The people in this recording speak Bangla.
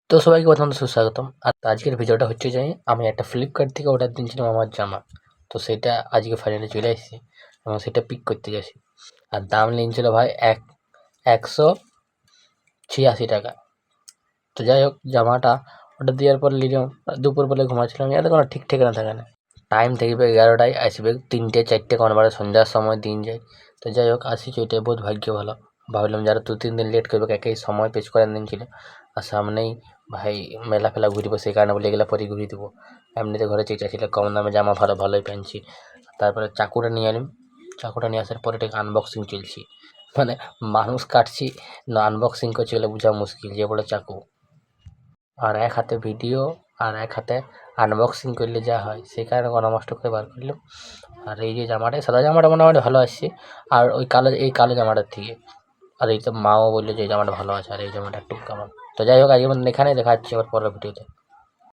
তো সবাইকে প্রথমত সুস্বাগতম। আর আজকের ভিডিওটা হচ্ছে যে আমি একটা ফ্লিপকার্ট থেকে অর্ডার দিয়েছিলাম আমার জামা। তো সেটা আজকে ফাইনালি চলে এসেছে এবং সেটা পিক করতে গেছি। আর দাম নিয়েছিল ভাই 186 টাকা। তো যাই হোক, জামাটা অর্ডার দেওয়ার পর নিলাম, দুপুরবেলা ঘুমাচ্ছিলাম, যাতে কোনো ঠিক ঠিকানা থাকে না। টাইম থাকবে 11টায়, আসবে 3টে 4টে, কোনোবার সন্ধ্যার সময় দিন যায়। তো যাই হোক, আসিছে, ওইটাই বহুত ভাগ্য ভালো। ভাবলাম যারা 2-3 দিন লেট করবে, একই সময় পেশ করে দিনছিল। আর সামনেই ভাই মেলা ফেলা ঘুরবো, সেই কারণে বলে এগুলো পরে ঘুরিয়ে দেবো। এমনিতে ঘরে চেঁচা ছিল, কম দামে জামা ভালোই পেয়েছি। তারপরে চাকুটা নিয়ে এলাম। চাকুটা নিয়ে আসার পরে এটাকে আনবক্সিং চলছি, মানে মানুষ কাটছি না আনবক্সিং করছি, এগুলো বোঝা মুশকিল যে বলে চাকু। আর এক হাতে ভিডিও আর এক হাতে আনবক্সিং করলে যা হয়, সেই কারণে নষ্ট করে বার করলাম। আর এই যে জামাটা, সাদা জামাটা মোটামুটি ভালো আসছে, আর ওই কালো জামাটার থেকে। আর এই তো মাও বললো যে এই জামাটা ভালো আছে, আর এই জামাটা একটু কেমন। তো যাই হোক, আজকে এখানেই দেখা যাচ্ছে আবার পরের ভিডিওতে।